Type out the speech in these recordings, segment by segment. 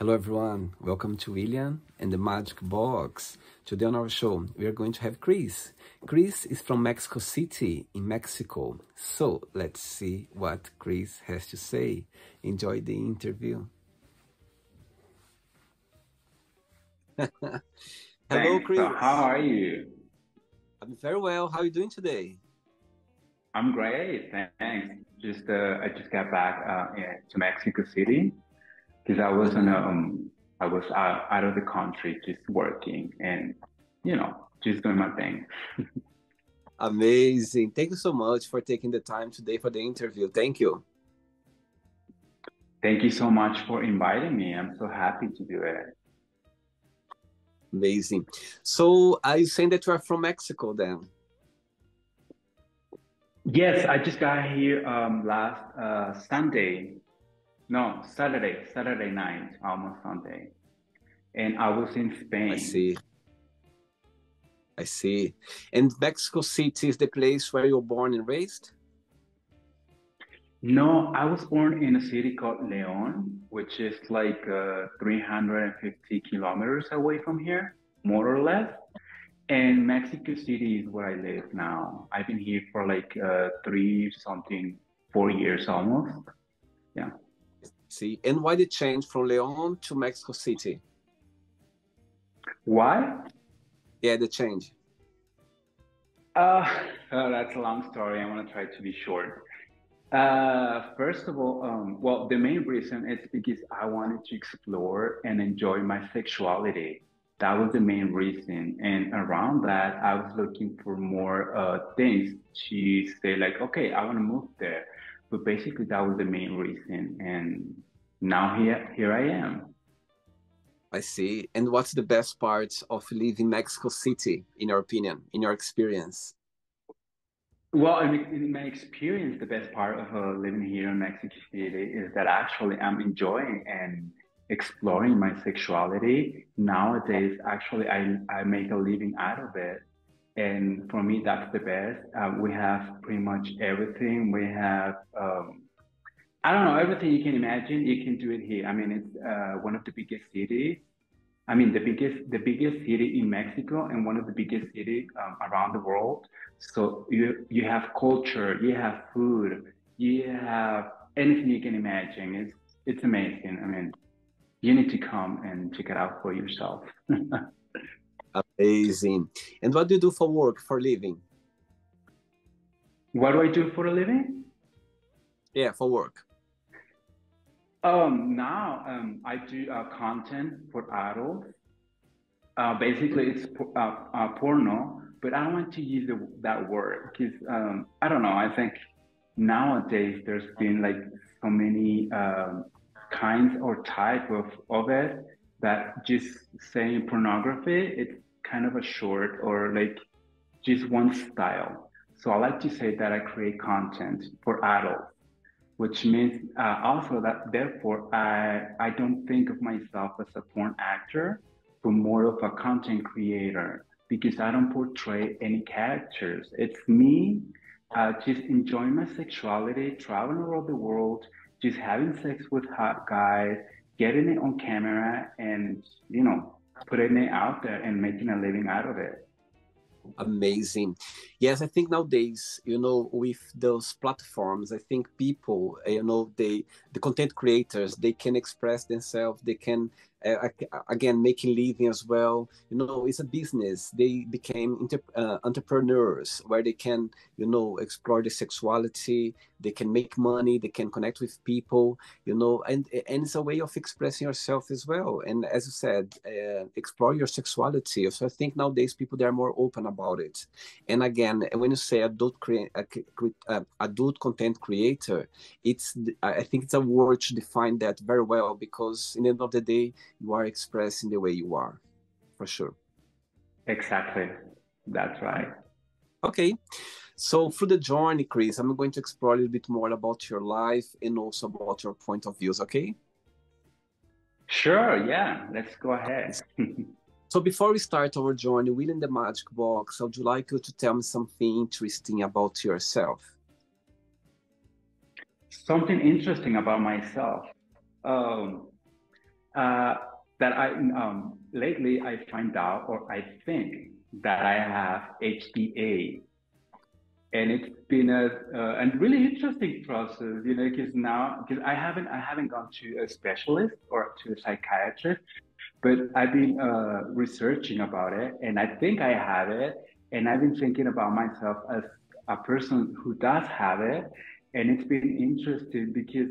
Hello everyone, welcome to William and the Magic Box. Today on our show, we are going to have Kryz. Kryz is from Mexico City in Mexico. So let's see what Kryz has to say. Enjoy the interview. Hello Thanks. So how Kryz. are you? I'm very well. How are you doing today? I'm great. Thanks. I just got back to Mexico City because I was out of the country just working and just doing my thing. Amazing. Thank you so much for taking the time today for the interview. Thank you. Thank you so much for inviting me. I'm so happy to do it. Amazing. So are you saying that you are from Mexico then? Yes, I just got here last Sunday. No, Saturday night, almost Sunday. And I was in I Spain. see. I see. And Mexico City is the place where you were born and raised? No, I was born in a city called Leon, which is like 350 kilometers away from here, more or less. And Mexico City is where I live now. I've been here for like three something, 4 years almost. Yeah. See. And why the change from Leon to Mexico City? Why? Yeah, the change. That's a long story. I want to try to be short. First of all, well, the main reason is because I wanted to explore and enjoy my sexuality. That was the main reason. And around that, I was looking for more things to say, like, okay, I want to move there. But basically, that was the main reason. And now here I am. I see. And what's the best part of living Mexico City, in your opinion, in your experience? Well, in my experience, the best part of living here in Mexico City is that actually I'm enjoying and exploring my sexuality. Nowadays, actually, I make a living out of it. And for me, that's the best. We have pretty much everything. We have, I don't know, everything you can imagine, you can do it here. I mean, it's one of the biggest cities. I mean, the biggest city in Mexico and one of the biggest cities around the world. So you have culture, you have food, you have anything you can imagine. It's amazing. I mean, you need to come and check it out for yourself. Amazing. And what do you do for work, for living? What do I do for a living? Yeah, for work. Now I do content for adults. Basically, it's porno, but I don't want to use that word because I don't know. I think nowadays there's been like so many kinds or type of it that just saying pornography, it's kind of a short or like just one style. So I like to say that I create content for adults, which means also that therefore I don't think of myself as a porn actor, but more of a content creator because I don't portray any characters. It's me just enjoying my sexuality, traveling around the world, just having sex with hot guys, getting it on camera, and putting it out there and making a living out of it. Amazing. Yes, I think nowadays, with those platforms, I think people, the content creators, they can express themselves. They can, again, making living as well. It's a business. They became entrepreneurs where they can, explore the sexuality. They can make money. They can connect with people. And it's a way of expressing yourself as well. And as you said, explore your sexuality. So I think nowadays people they are more open about it. And again, when you say adult content creator, I think it's a word to define that very well because in the end of the day, you are expressing the way you are, for sure. Exactly. That's right. Okay. So through the journey, Kryz, I'm going to explore a little bit more about your life and also about your point of views, okay? Sure. Yeah. Let's go ahead. So before we start our journey within the magic box, I would like you to tell me something interesting about yourself. Something interesting about myself. Um, uh, that I lately I find out, or I think that I have HDA, and it's been a really interesting process, you know, because I haven't gone to a specialist or to a psychiatrist, but I've been researching about it, and I think I have it, and I've been thinking about myself as a person who does have it, and it's been interesting because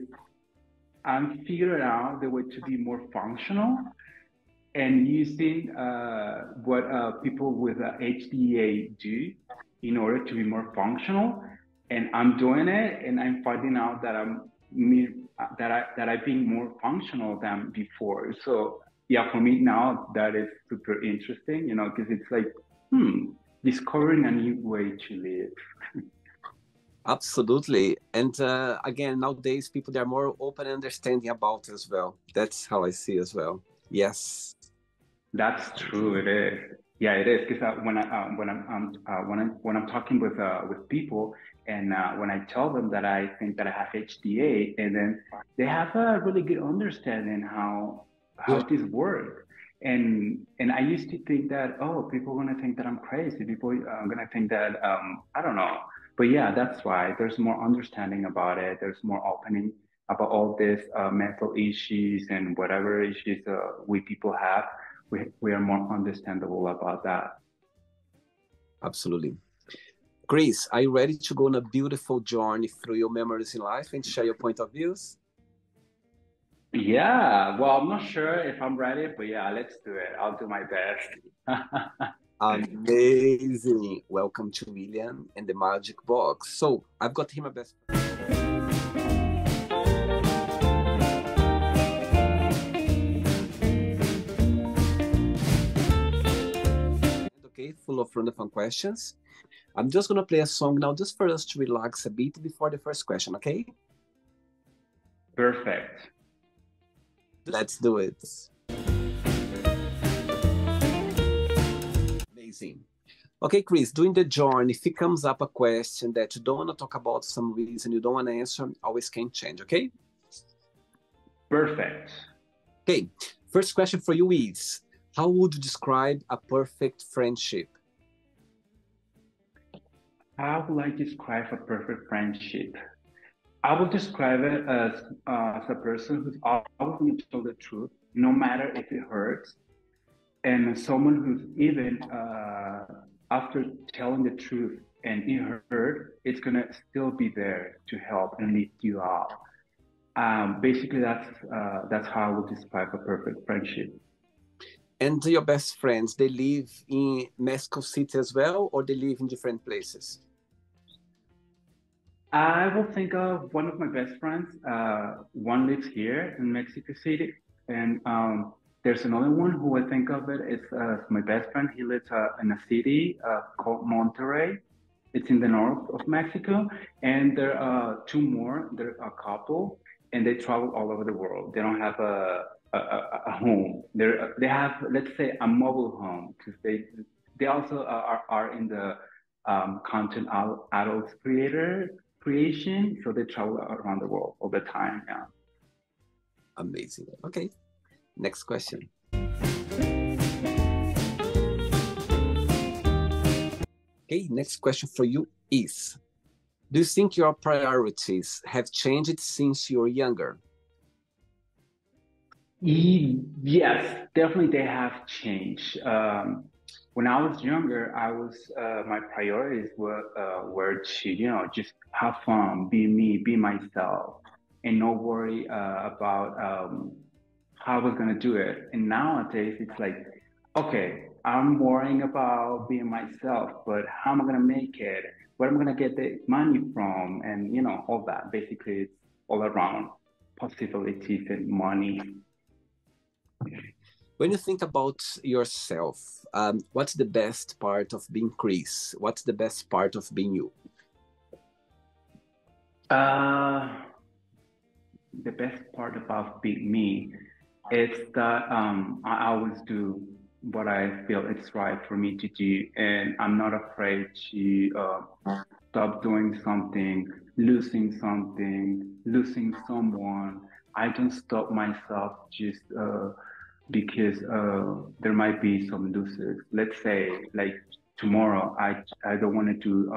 I'm figuring out the way to be more functional and using what people with HDA do in order to be more functional. And I'm doing it, and I'm finding out that I've been more functional than before. So yeah, for me now that is super interesting, you know, because it's like discovering a new way to live. Absolutely. And again, nowadays people, they're more open and understanding about as well. That's how I see as well. Yes. That's true. It is. Yeah, it is. Because when I'm talking with people, and when I tell them that I think that I have HDA, and then they have a really good understanding how Yeah. this works. And I used to think that, oh, people are gonna think that I'm crazy. People are gonna think that I don't know. But yeah, that's why there's more understanding about it. There's more opening about all these mental issues and whatever issues we people have. We are more understandable about that. Absolutely. Kryz, are you ready to go on a beautiful journey through your memories in life and share your point of views? Yeah, well, I'm not sure if I'm ready, but yeah, let's do it. I'll do my best. Amazing. Welcome to William and the Magic Box. So I've got him a best friend. Okay, full of random questions. I'm just gonna play a song now just for us to relax a bit before the first question, okay? Perfect. Let's do it. Amazing. Okay, Kryz, during the journey, if it comes up a question that you don't want to talk about some reason, you don't want to answer, always can change, okay? Perfect. Okay, first question for you is, how would you describe a perfect friendship? How would I describe a perfect friendship? I would describe it as a person who's always going to tell the truth, no matter if it hurts, and someone who's even after telling the truth and it hurt, it's gonna still be there to help and lift you up. Basically, that's how I would describe a perfect friendship. And your best friends, they live in Mexico City as well, or they live in different places? I will think of one of my best friends. One lives here in Mexico City, and there's another one who I think of it. It's my best friend. He lives in a city called Monterrey. It's in the north of Mexico, and there are two more. They're a couple, and they travel all over the world. They don't have a home. They have, let's say, a mobile home because they also are in the content adults creation, so they travel around the world all the time. Yeah. Amazing. Okay, next question. Okay, next question for you is, do you think your priorities have changed since you were younger? Yes, definitely they have changed. When I was younger, my priorities were to, you know, just have fun, be me, be myself, and not worry about how I was gonna do it. And nowadays, it's like, okay, I'm worrying about being myself, but how am I gonna make it? Where am I gonna get the money from? And you know, all that. Basically, it's all around possibilities and money. When you think about yourself, what's the best part of being Kryz? What's the best part of being you? The best part about being me is that I always do what I feel it's right for me to do, and I'm not afraid to stop doing something, losing someone, I don't stop myself just because there might be some losses. Let's say like tomorrow, I don't want to do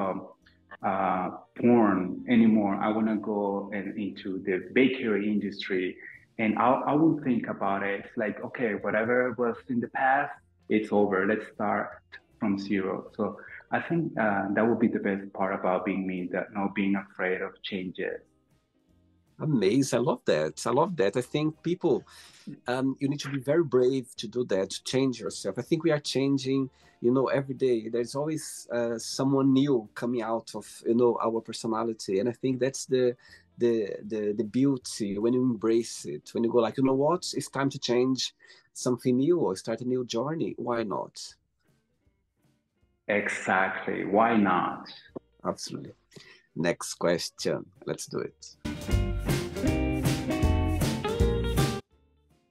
porn anymore. I want to go into the bakery industry, and I will think about it. It's like, okay, whatever was in the past, it's over. Let's start from zero. So I think that would be the best part about being me, that not being afraid of changes. Amazing. I love that. I love that. I think people, you need to be very brave to do that, to change yourself. I think we are changing, every day. There's always someone new coming out of, our personality. And I think that's the beauty when you embrace it, when you go like, you know what, it's time to change something new or start a new journey. Why not? Exactly. Why not? Absolutely. Next question. Let's do it.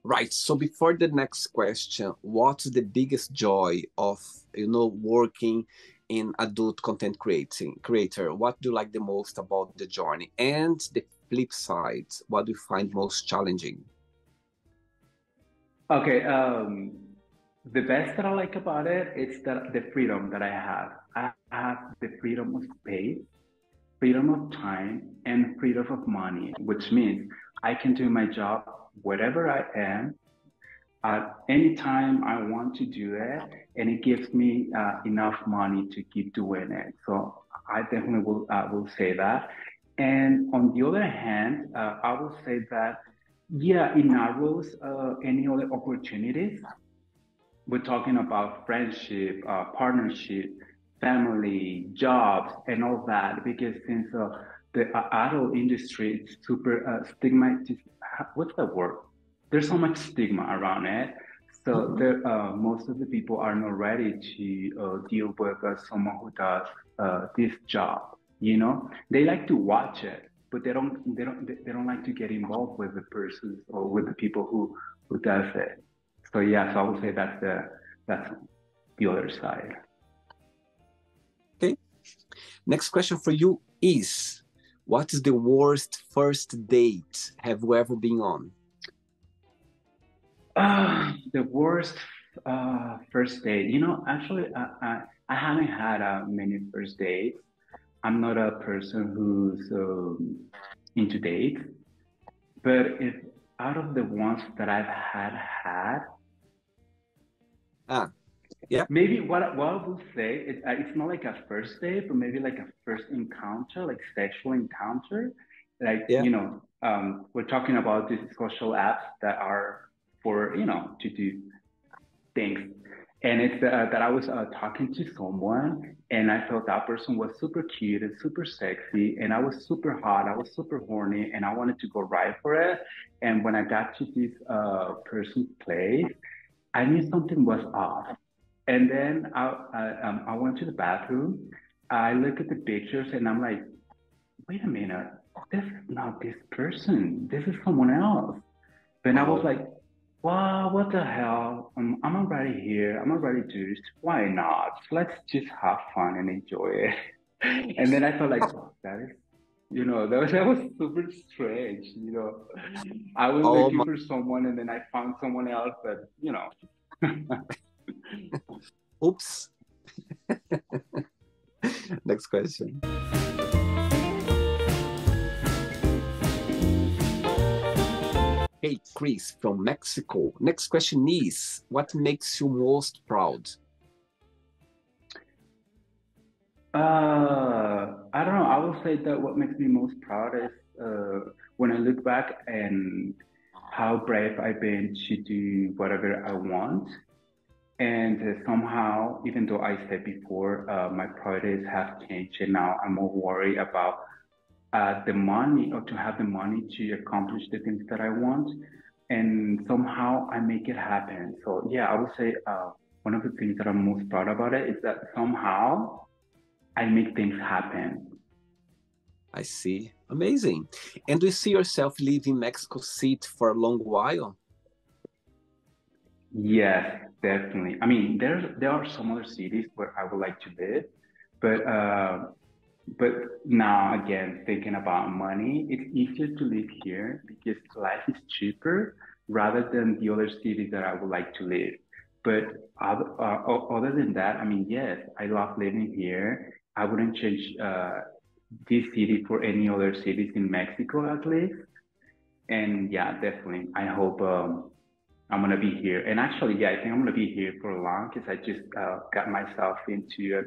Right. So before the next question, what's the biggest joy of, working in adult content creator? What do you like the most about the journey? And the flip side, what do you find most challenging? Okay. The best that I like about it is that the freedom that I have. I have the freedom of space, freedom of time, and freedom of money, which means I can do my job wherever I am at any time I want to do it, and it gives me enough money to keep doing it. So I definitely will say that. And on the other hand, I will say that yeah, it narrows any other opportunities. We're talking about friendship, partnership, family, jobs, and all that. Because since the adult industry is super stigmatized, what's the word? There's so much stigma around it. So Mhm. there, most of the people are not ready to deal with someone who does this job. You know, they like to watch it, but they don't like to get involved with the persons or with the people who does it. So yeah, so I would say that's the other side. Okay. Next question for you is, what is the worst first date have you ever been on? The worst first date. You know, actually, I haven't had many first dates. I'm not a person who's into dates, but if out of the ones that I've had, Ah, yeah, maybe what I would say is it's not like a first date, but maybe like a first encounter, like sexual encounter. Like, yeah. we're talking about these social apps that are for, to do things. And it's that I was talking to someone and I felt that person was super cute and super sexy. And I was super hot. I was super horny and I wanted to go right for it. And when I got to this person's place, I knew something was off. And then I went to the bathroom. I looked at the pictures and I'm like, wait a minute, this is not this person. This is someone else. Then I was Oh, like, wow, what the hell? I'm already here. I'm already juiced. Why not? Let's just have fun and enjoy it. And then I felt like, oh, that is, that was super strange. I was oh looking my. for someone and then I found someone else that. Oops. Next question. Hey, Chris from Mexico. Next question is, what makes you most proud? I don't know. I will say that what makes me most proud is when I look back and how brave I've been to do whatever I want. And somehow, even though I said before, my priorities have changed, and now I'm more worried about the money or to have the money to accomplish the things that I want. And somehow I make it happen. So yeah, I would say one of the things that I'm most proud about it is that somehow I make things happen. I see. Amazing. And do you see yourself leaving Mexico City for a long while? Yes, definitely. I mean, there are some other cities where I would like to live, but But now again, thinking about money, it's easier to live here because life is cheaper rather than the other cities that I would like to live. But other than that, I mean, yes, I love living here. I wouldn't change this city for any other cities in Mexico at least. And yeah, definitely. I hope I'm gonna be here. And actually, yeah, I think I'm gonna be here for long because I just got myself into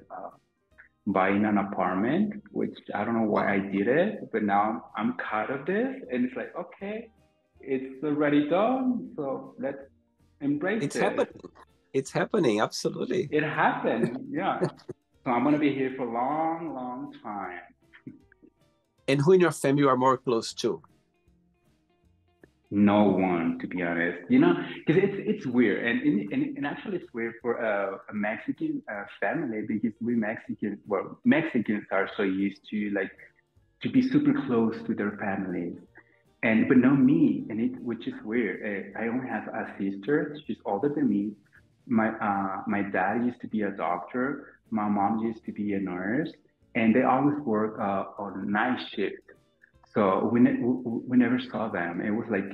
buying an apartment, which I don't know why I Wow. did it, but now I'm caught of this, and it's like, okay, it's already done, so let's embrace It's this. happening. It's happening. Absolutely. It happened, yeah. So I'm gonna be here for a long, long time. And who in your family you are more close to? No one, to be honest, because it's weird, and actually it's weird for a Mexican family because we Mexicans, well, Mexicans are so used to like to be super close to their families. And but not me, and it which is weird. I only have a sister. She's older than me. My dad used to be a doctor. My mom used to be a nurse, and they always work on night shift. So we never saw them. It was like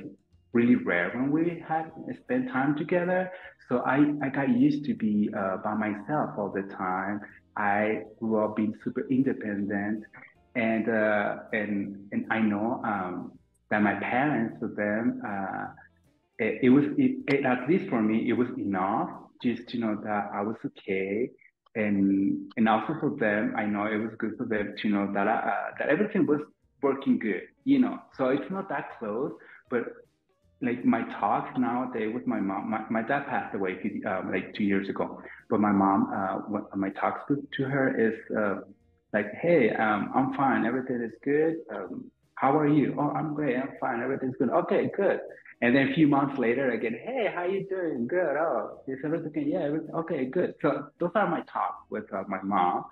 really rare when we had spent time together. So I got used to be by myself all the time. I grew up being super independent, and I know that my parents, for them, at least for me, it was enough just to know that I was okay, and also for them, I know it was good for them to know that that everything was working good, So it's not that close, but like my talks nowadays with my mom, my dad passed away like 2 years ago, but my mom, my talks to her is like, hey, I'm fine, everything is good. How are you? Oh, I'm great, I'm fine, everything's good. Okay, good. And then a few months later, again, hey, how you doing? Good. Oh, is everything? Yeah, everything, okay, good. So those are my talks with my mom,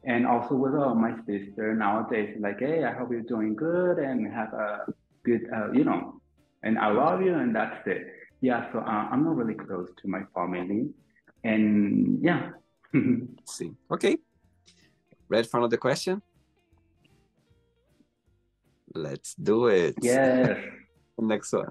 and also with my sister nowadays. Like, hey, I hope you're doing good and have a good, and I love you, and that's it. Yeah, so I'm not really close to my family, and yeah. See. Okay. Ready for another question? Let's do it. Yes. Next one.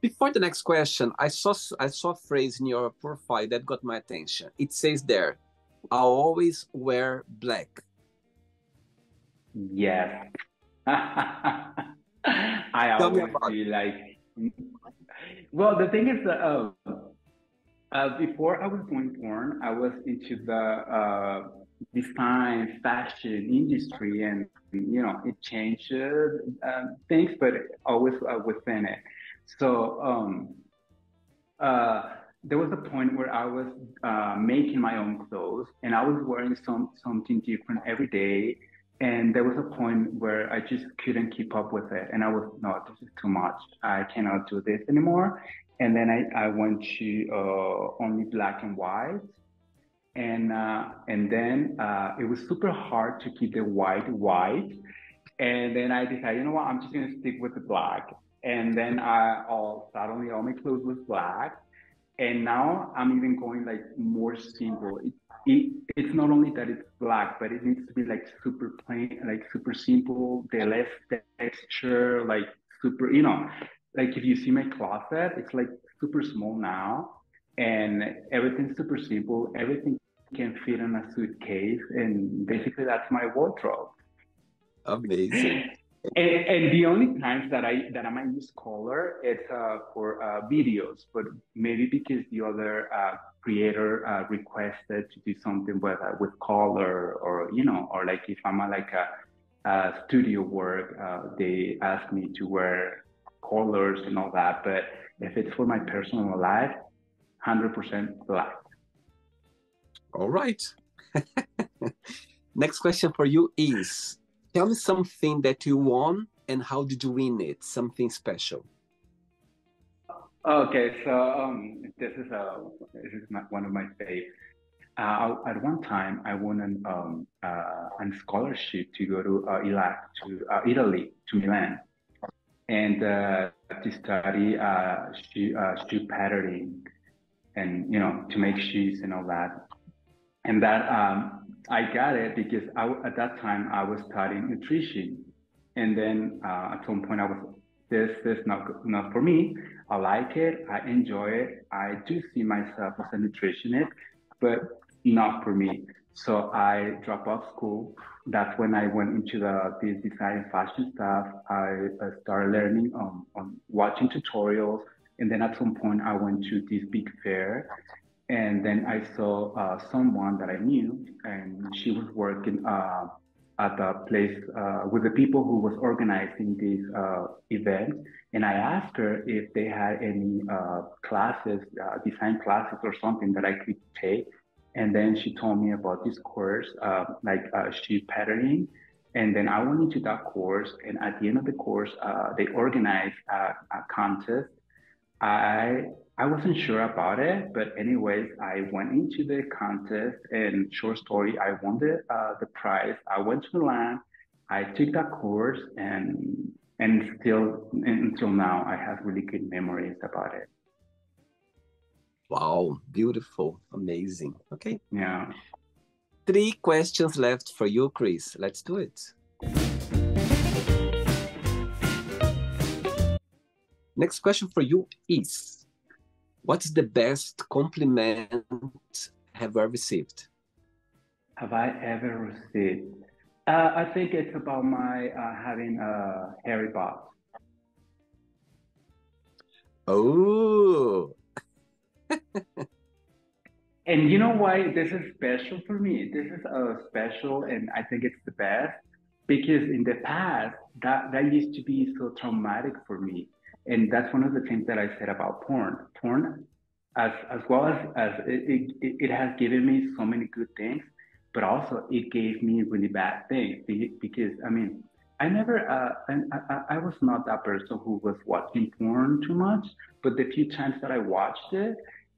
Before the next question, I saw a phrase in your profile that got my attention. It says there, "I always wear black." Yes. I Tell me always about it. do like, well, the thing is that before I was doing porn, I was into the design fashion industry, and it changed things, but always within it. So there was a point where I was making my own clothes, and I was wearing something different every day. And there was a point where I just couldn't keep up with it, and I was, no, this is too much. I cannot do this anymore. And then I went to only black and white, and then it was super hard to keep the white white. And then I decided, you know what, I'm just gonna stick with the black. And then suddenly all my clothes was black, and now I'm even going like more simple. It's not only that it's black, but it needs to be like super plain, like super simple, the less texture, like super, like if you see my closet, it's like super small now, and everything's super simple. Everything can fit in a suitcase, and basically that's my wardrobe. Amazing. And the only times that I might use color it's for videos, but maybe because the other creator requested to do something with color, or or like if I'm like a studio work, they ask me to wear colors and all that. But if it's for my personal life, 100% black. All right. Next question for you is, tell me something that you won and how did you win it? Something special. Okay, so this is one of my faves. At one time, I won an scholarship to go to Italy, to Milan, and to study shoe patterning, and to make shoes and all that. And that I got it because at that time I was studying nutrition, and then at some point I was, this is not for me. I like it, I enjoy it, I do see myself as a nutritionist, but not for me. So I dropped off school. That's when I went into this design fashion stuff. I started learning on watching tutorials, and then at some point I went to this big fair, and then I saw someone that I knew, and she was working at a place with the people who was organizing this event. And I asked her if they had any classes, design classes or something that I could take. And then she told me about this course, like sheep patterning. And then I went into that course, and at the end of the course, they organized a contest. I I wasn't sure about it, but anyways, I went into the contest, and short story, I won the prize. I went to Milan, I took that course, and still until now, I have really good memories about it. Wow, beautiful, amazing. Okay, Yeah. 3 questions left for you, Kryz. Let's do it. Next question for you is, what's the best compliment have you ever received? Have I ever received? I think it's about my having a hairy butt. Oh, And you know why this is special for me? This is special, and I think it's the best because in the past that used to be so traumatic for me, and that's one of the things that I said about porn. Porn, as well as it has given me so many good things, but also it gave me really bad things because I mean. I never, I was not that person who was watching porn too much, but the few times that I watched it,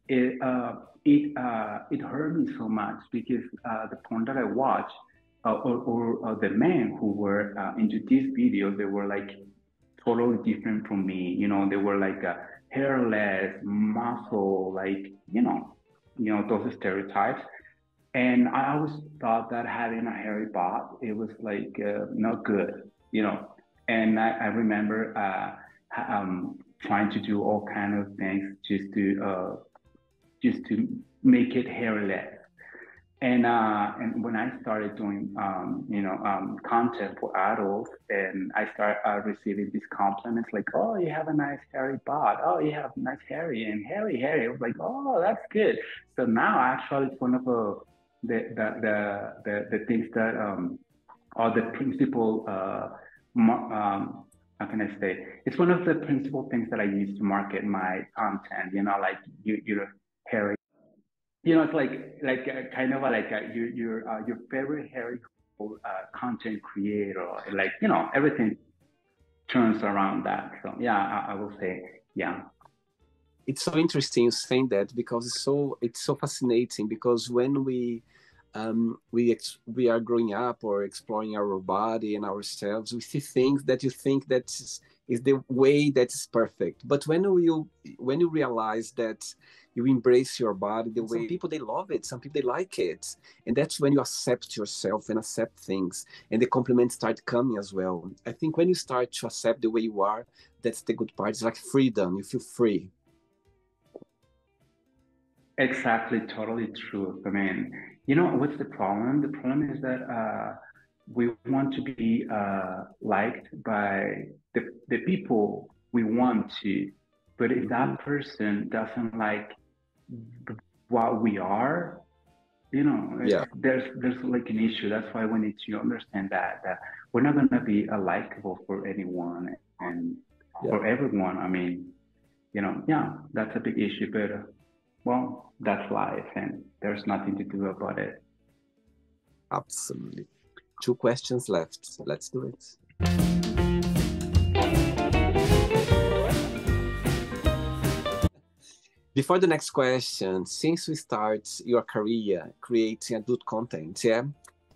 it hurt me so much because the porn that I watched, or the men who were into these videos, they were like totally different from me. You know, they were like hairless, muscle, like those stereotypes. And I always thought that having a hairy butt, it was like not good, you know. And I remember trying to do all kind of things just to make it hairless. And when I started doing content for adults, and I start receiving these compliments like, oh, you have a nice hairy butt, oh, you have nice hairy and hairy. I was like, oh, that's good. So now actually it's one of the things that are the principal how can I say? It's one of the principal things that I use to market my content. You know, like you're hairy. You know, it's like kind of like your favorite Harry content creator, like everything turns around that. So yeah, I will say yeah. it's so interesting you saying that because it's so fascinating because when we are growing up or exploring our body and ourselves, we see things that you think that is the way that is perfect. But when you realize that you embrace your body the way, some people they love it, some people they like it, and that's when you accept yourself and accept things, and the compliments start coming as well. I think when you start to accept the way you are, that's the good part. It's like freedom. You feel free. Exactly, totally true. I mean, you know what's the problem? The problem is that we want to be liked by the people we want to, but if Mhm. that person doesn't like what we are, you know, Yeah, there's like an issue. That's why we need to understand that we're not gonna be likable for anyone and yeah, for everyone. I mean, yeah, that's a big issue, but well, that's life, and there's nothing to do about it. absolutely. 2 questions left. Let's do it. Before the next question, since we start your career creating adult content, yeah,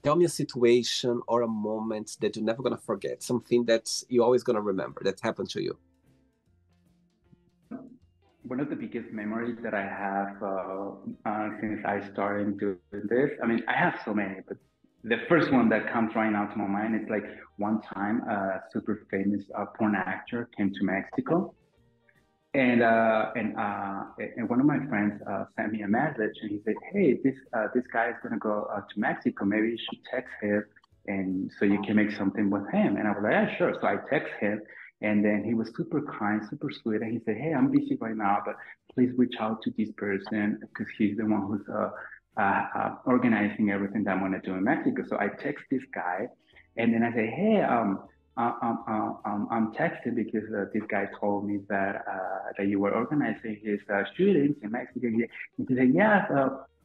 tell me a situation or a moment that you're never gonna forget, something that you're always gonna remember that happened to you. one of the biggest memories that I have since I started doing this. I mean, I have so many, but the first one that comes right now to my mind is like one time a super famous porn actor came to Mexico, and one of my friends sent me a message, and he said, "Hey, this guy is gonna go to Mexico. Maybe you should text him, and so you can make something with him." And I was like, "Yeah, sure." So I text him, and then he was super kind, super sweet, and he said, "Hey, I'm busy right now, but please reach out to this person because he's the one who's organizing everything that I'm gonna do in Mexico." So I text this guy, and then I say, "Hey, I'm texting because this guy told me that you were organizing his shootings in Mexico." And he said, "Yes."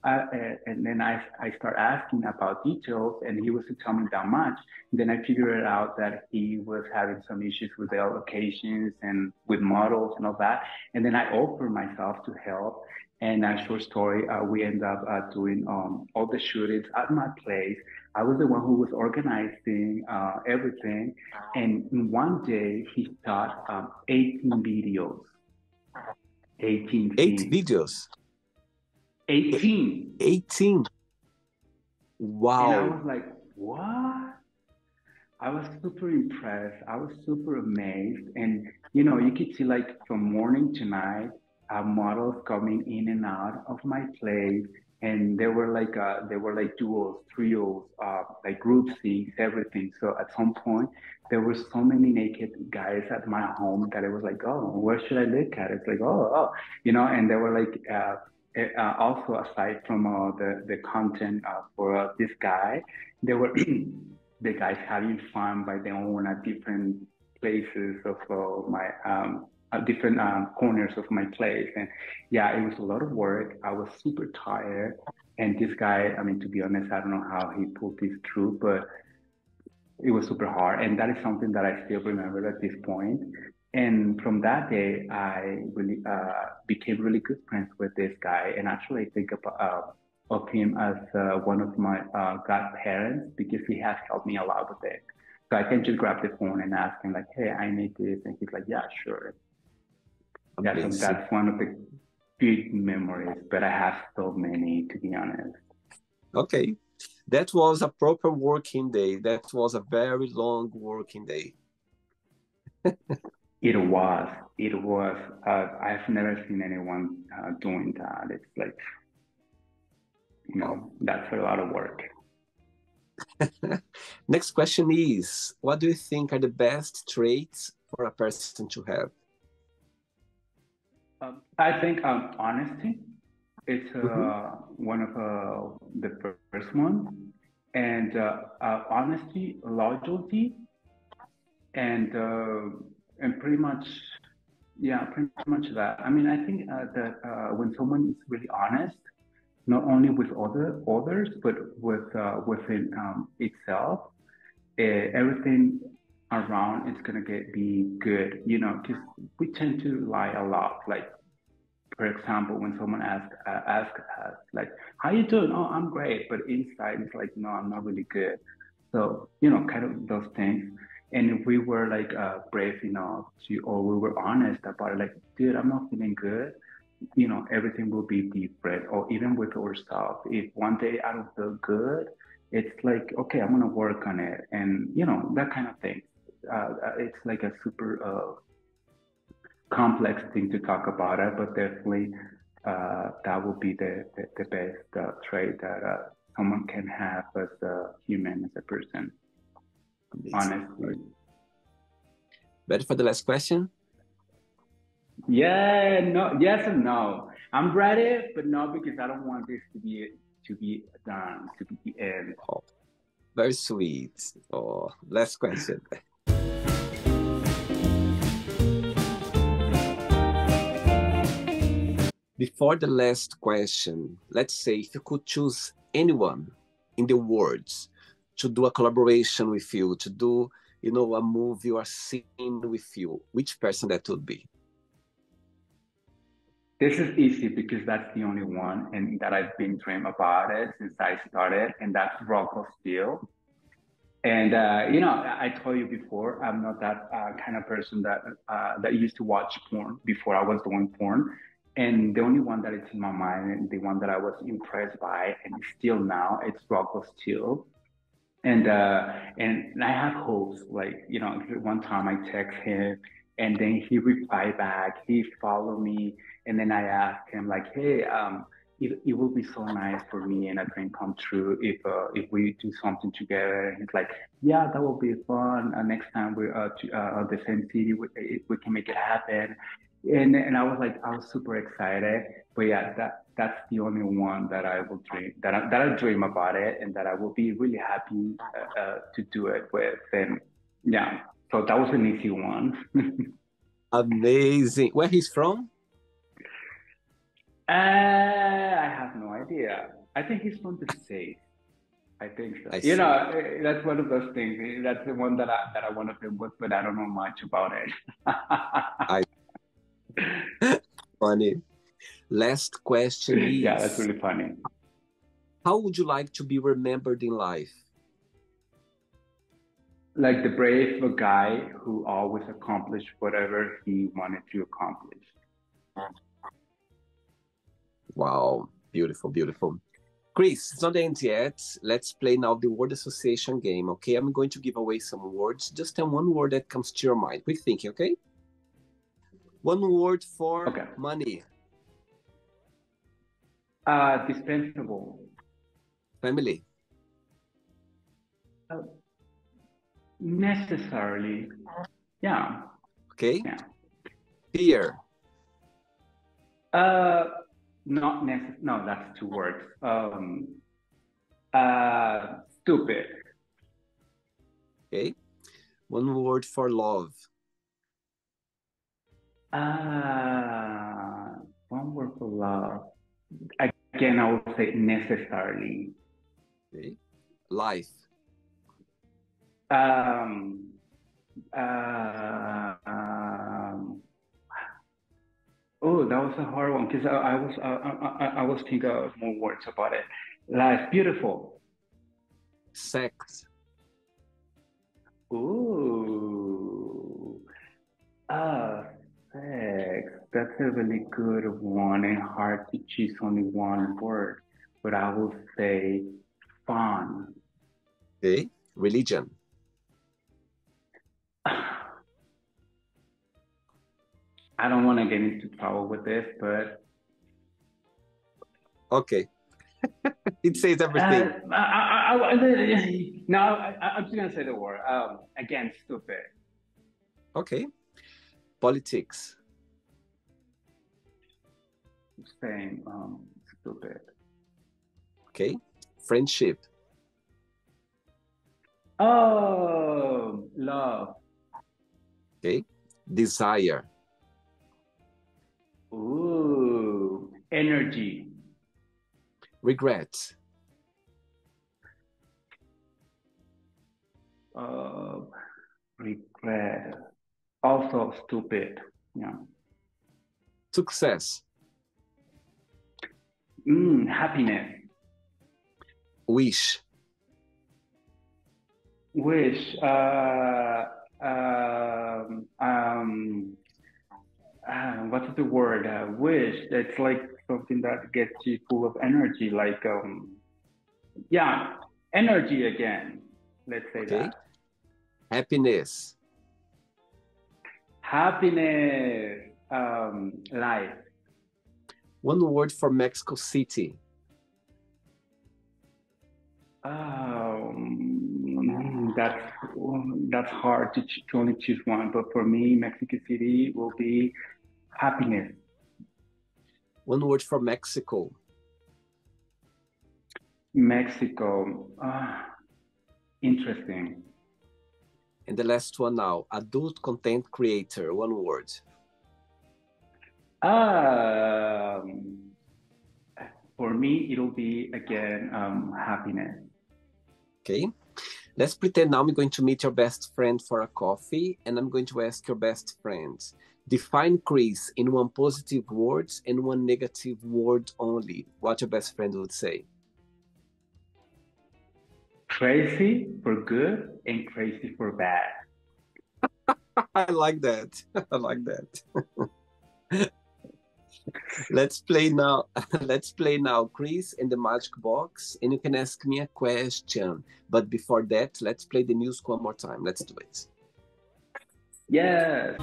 And then I start asking about details, and he wasn't telling me that much. And then I figured out that he was having some issues with the allocations and with models and all that. And then I offered myself to help. And a short story, we end up doing all the shootings at my place. I was the one who was organizing everything. And in one day, he shot 18 videos, 18 Eight scenes, videos. 18. 18. And I Wow. was like, what? I was super impressed. I was super amazed. And, you know, you could see like from morning to night, models coming in and out of my place. And there were like duos, trios, like group scenes, everything. So at some point, there were so many naked guys at my home that it was like, oh, where should I look at? It's like, oh, you know, and there were like, also aside from the content for this guy, there were the guys having fun by their own at different places of my at different corners of my place. And yeah, it was a lot of work. I was super tired. And this guy, I mean, to be honest, I don't know how he pulled this through, but it was super hard. And that is something that I still remember at this point. And from that day, I really became really good friends with this guy. And actually, I think of him as one of my godparents because he has helped me a lot with it. So I can just grab the phone and ask him like, "Hey, I need this," and he's like, "Yeah, sure." Yeah, so Amazing. that's one of the good memories. But I have so many, to be honest. Okay. That was a proper working day. That was a very long working day. It was. It was. I've never seen anyone doing that. It's like, you Wow. know, that's a lot of work. Next question is, what do you think are the best traits for a person to have? I think honesty is Mhm. one of the first ones, and honesty, loyalty, and uh, and pretty much, yeah, pretty much that. I mean, I think that when someone is really honest, not only with others, but within itself, everything around is gonna get be good, you know, because we tend to lie a lot. Like, for example, when someone asks us, like, "How you doing?" "Oh, I'm great," but inside it's like, "No, I'm not really good." So, you know, kind of those things. And if we were like brave enough to, or we were honest about it, like, "Dude, I'm not feeling good," you know, everything will be different. Or even with ourselves, if one day I don't feel good, it's like, okay, I'm gonna work on it, and you know, that kind of thing. It's like a super complex thing to talk about it, but definitely that would be the best trait that someone can have as a human, as a person, Amazing. honestly. Ready for the last question? Yeah, no, yes and no. I'm ready, but no, because I don't want this to be done, to be the end. Oh, very sweet. Oh, last question. Before the last question, let's say if you could choose anyone in the world to do a collaboration with you, to do, a movie or a scene with you, which person that would be? This is easy because that's the only one, and that I've been dreaming about it since I started, and that's Rocco Steele. And you know, I told you before, I'm not that kind of person that used to watch porn before I was doing porn. And the only one that is in my mind, and the one that I was impressed by, and still now, it's Rocco Still. And I have hopes. Like, you know, one time I text him, and then he replied back. He followed me, and then I asked him like, "Hey, it will be so nice for me and a dream come true if we do something together." And he's like, "Yeah, that will be fun. Next time we're at the same city, we can make it happen." And I was like, I was super excited. But yeah, that's the only one that I will dream that I dream about it, and that I will be really happy to do it with. And yeah, so that was an easy one. Amazing. Where he's from? I have no idea. I think he's from the States. I think so. I You see. know, that's one of those things. That's the one that I want to play with, but I don't know much about it. I funny. Last question Yeah, that's is, really funny. how would you like to be remembered in life? Like the brave guy who always accomplished whatever he wanted to accomplish. Wow, beautiful, beautiful. Kryz, it's not the end yet. Let's play now the word association game, okay? I'm going to give away some words. Just tell one word that comes to your mind. Quick thinking, okay? One word for Okay. money. Dispensable. Family. Uh, necessarily. Yeah. Okay? Yeah. Fear. Uh, not necessary. No, that's two words. Stupid. Okay? One word for love. Uh, one word for love. Again, I would say necessarily. Okay? Life. Um, uh, um, oh, that was a hard one because I was thinking of more words about it. Life, beautiful. Sex. Ooh, ah, sex. That's a really good one and hard to choose only one word, but I will say fun. Okay? Religion. I don't want to get into trouble with this, but Okay. It says everything. no, I'm just gonna say the word. Again, stupid. Okay. Politics. Saying stupid. Okay. Friendship. Oh, love. Okay. Desire. Ooh, energy. Regret. Uh, regret. Also stupid. Yeah. Success. Happiness. Wish. Wish. Um, um, what's the word? Wish. It's like something that gets you full of energy. Like, yeah, energy again. Let's say Okay. that. Happiness. Happiness. Life. One word for Mexico City. That's hard to only choose one. But for me, Mexico City will be happiness. One word for Mexico. Mexico. Interesting. And the last one now, adult content creator, one word. For me, it'll be again happiness. Okay. Let's pretend now I'm going to meet your best friend for a coffee, and I'm going to ask your best friend, define Kryz in one positive word and one negative word only. What your best friend would say. Crazy for good and crazy for bad. I like that. I like that. Let's play now. Let's play now, Chris, in the magic box, and you can ask me a question. But before that, let's play the music one more time. Let's do it. Yes.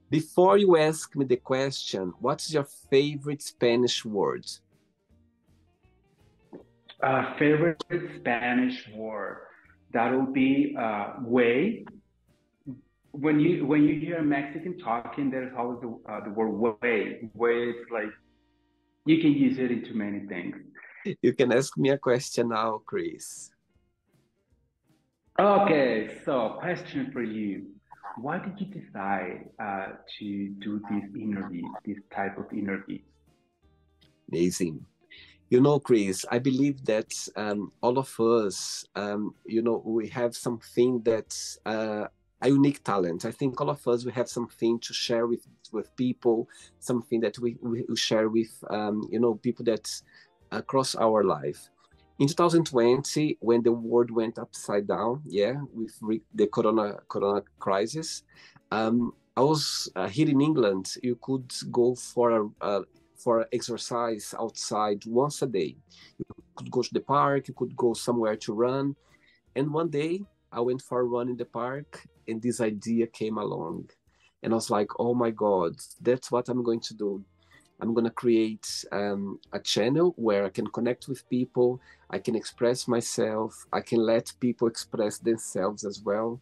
Before you ask me the question, what's your favorite Spanish word? Favorite Spanish word. That'll be way. When you hear a Mexican talking, there's always the word way. Way is like you can use it into many things. You can ask me a question now, Chris. Okay, so question for you. Why did you decide to do these interviews, this type of interviews? Amazing. You know, Chris, I believe that all of us, we have something that's a unique talent. I think all of us, we have something to share with people, something that we share with, people that across our life. In 2020, when the world went upside down, with the corona crisis, I was here in England. You could go for exercise outside once a day. You could go to the park, you could go somewhere to run. And one day I went for a run in the park and this idea came along. And I was like, oh my God, that's what I'm going to do. I'm going to create a channel where I can connect with people, I can express myself, I can let people express themselves as well,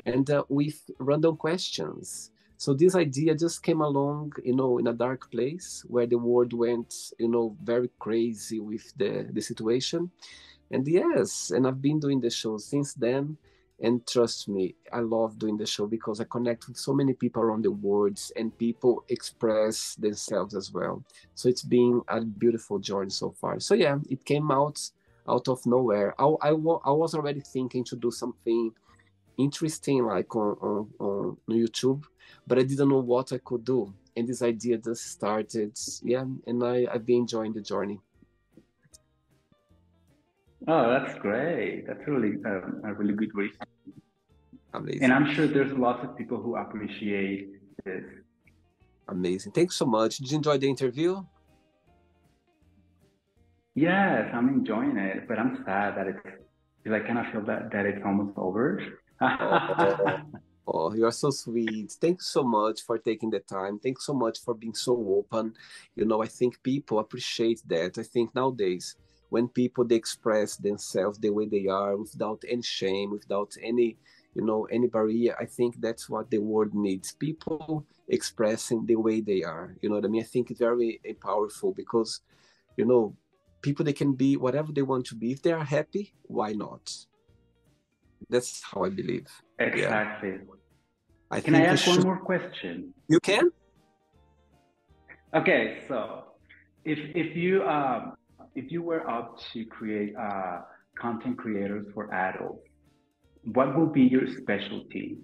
and with random questions. So this idea just came along, in a dark place where the world went, very crazy with the situation. And yes, and I've been doing the show since then. And trust me, I love doing the show because I connect with so many people around the world and people express themselves as well. So it's been a beautiful journey so far. So yeah, it came out of nowhere. I was already thinking to do something interesting like on YouTube, but I didn't know what I could do. And this idea just started, and I've been enjoying the journey. Oh, that's great. That's really a really good reason. Amazing. And I'm sure there's lots of people who appreciate this. Amazing. Thanks so much. Did you enjoy the interview? Yes, I'm enjoying it, but I'm sad that because I kind of feel that it's almost over. Oh, oh, you are so sweet. Thanks so much for taking the time. Thanks so much for being so open. I think people appreciate that. I think nowadays, when people they express themselves the way they are without any shame, without any barrier, I think that's what the world needs. People expressing the way they are. You know what I mean? I think it's very powerful because, you know, people they can be whatever they want to be. If they are happy, why not? That's how I believe. Exactly. Yeah. I Can I think ask one more question? You can? Okay, so if you were up to create content creators for adults, what would be your specialty?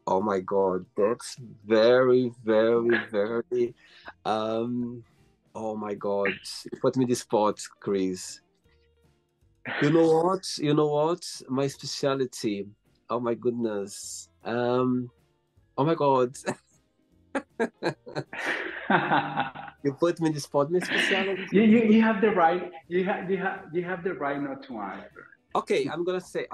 Oh my God, that's very, very, very. Oh my God, you put me in the spot, Chris. You know what? You know what? My specialty. Oh my goodness. Oh my God. You put me in the spot. My specialty. You have the right. You have the right not to answer. Okay, I'm gonna say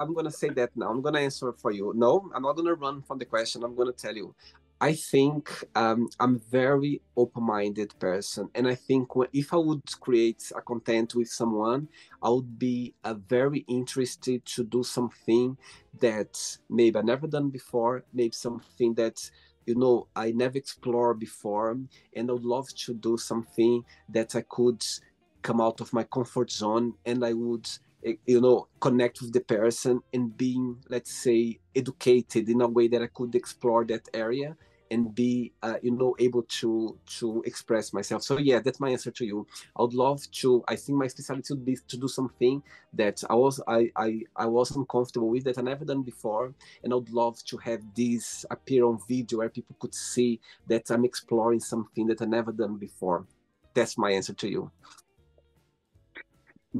that now. I'm gonna answer for you. No, I'm not gonna run from the question. I'm gonna tell you. I think I'm very open-minded person, and I think if I would create a content with someone, I would be very interested to do something that maybe I never done before, maybe something that I never explored before, and I would love to do something that I could come out of my comfort zone, and I would connect with the person and being, let's say, educated in a way that I could explore that area and be able to express myself. So yeah, that's my answer to you. I would love to. I think my specialty would be to do something that I wasn't comfortable with, that I never done before, and I would love to have this appear on video where people could see that I'm exploring something that I never done before. That's my answer to you.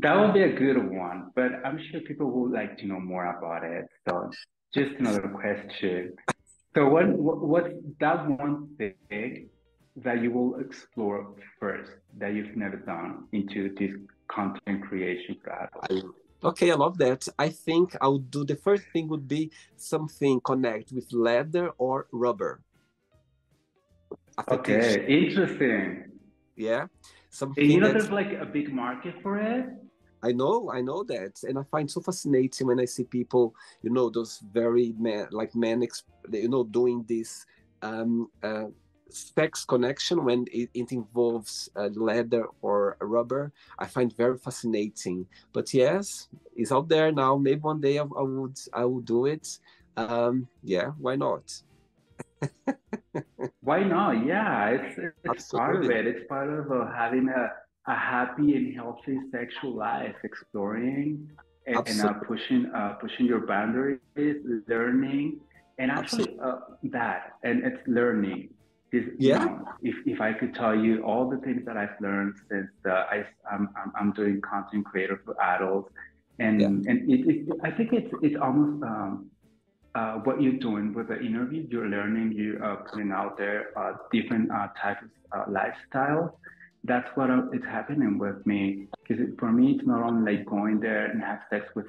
That would be a good one, but I'm sure people would like to know more about it. So just another question. So what's that one thing that you will explore first that you've never done into this content creation for adults? I, okay, I love that. I think I would do the first thing would be something connect with leather or rubber, a fetish. Okay, interesting. Yeah, And you something know, that there's like a big market for it. I know that, and I find so fascinating when I see people, those very men, like men, doing this um, uh, sex connection when it involves leather or rubber. I find very fascinating. But yes, it's out there now. Maybe one day I would do it. Yeah, why not? Why not? Yeah, it's part of Absolutely, it. It's part of having a happy and healthy sexual life, exploring and absolutely, pushing your boundaries, learning, and absolutely. actually that and it's learning. Is Yeah, if I could tell you all the things that I've learned since I'm doing content creator for adults, yeah, I think it's almost what you're doing with the interview, you're learning, you are putting out there different types of lifestyles. That's what it's happening with me. Because for me, it's not only like going there and have sex with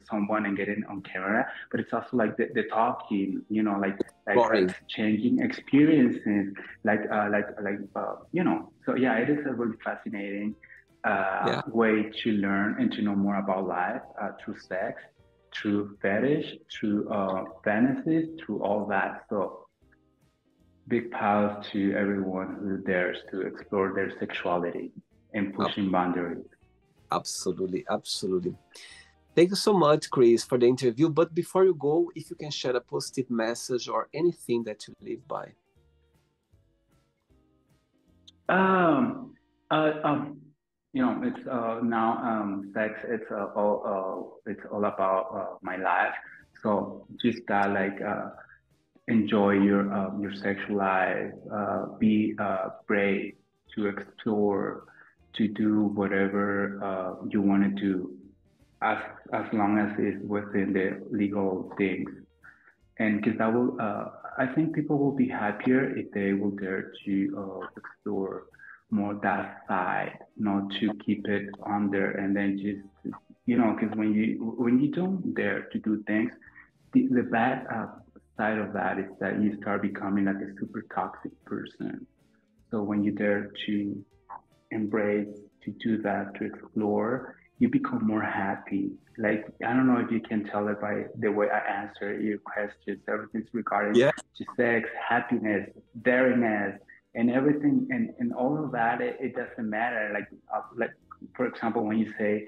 someone and getting on camera, but it's also like the talking, like boring. exchanging experiences, So yeah, it is a really fascinating Yeah, way to learn and to know more about life through sex, through fetish, through fantasies, through all that. So big pals to everyone who dares to explore their sexuality and ab- pushing boundaries. absolutely, absolutely. Thank you so much, Chris, for the interview. But before you go, if you can share a positive message or anything that you live by. Um, uh, um, it's now sex. It's all about my life. So just like enjoy your sexual life, be brave to explore, to do whatever you want to do, as as long as it's within the legal things. And because that will, I think people will be happier if they will dare to explore more that side, not to keep it under and then just, because when you don't dare to do things, the bad side of that is that you start becoming like a super toxic person. So when you dare to embrace, to do that, to explore, you become more happy. Like, I don't know if you can tell it by the way I answer your questions. Everything's regarding Yeah, to sex, happiness, daringness, and everything, and all of that. It doesn't matter. Like for example, when you say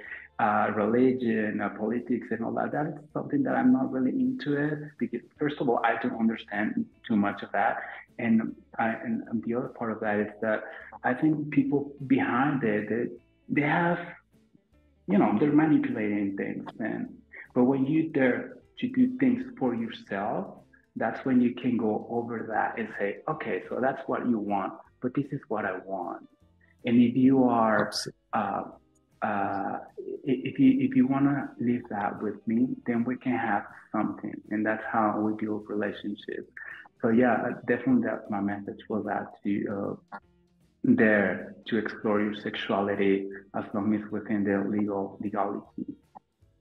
religion, politics, and all that, that is something that I'm not really into it because first of all, I don't understand too much of that, and the other part of that is that I think people behind it, they have, they're manipulating things, man. But when you dare to do things for yourself, that's when you can go over that and say, okay, so that's what you want, but this is what I want. And if you are, absolutely. uh, if you want to leave that with me, then we can have something, and that's how we build relationships. So yeah, definitely that's my message for that to there to explore your sexuality as long as within the legality.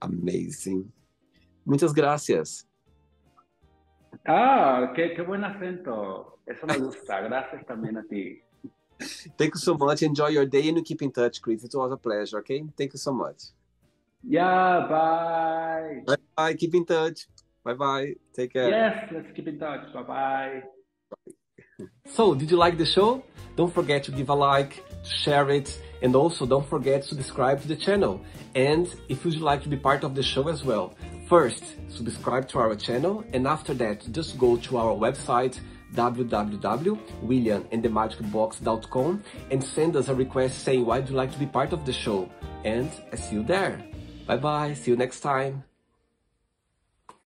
Amazing. Muchas gracias. Ah, qué buen acento. Eso me gusta. Gracias también a ti. Thank you so much. Enjoy your day and you keep in touch, Chris. It was a pleasure. Okay. Thank you so much. Yeah, bye. Bye bye. Keep in touch. Bye bye. Take care. Yes, let's keep in touch. Bye bye. So, did you like the show? Don't forget to give a like, to share it, and also don't forget to subscribe to the channel. And if you'd like to be part of the show as well, first, subscribe to our channel, and after that, just go to our website, www.williamandthemagicbox.com, and send us a request saying why would you like to be part of the show. And I see you there. Bye bye. See you next time.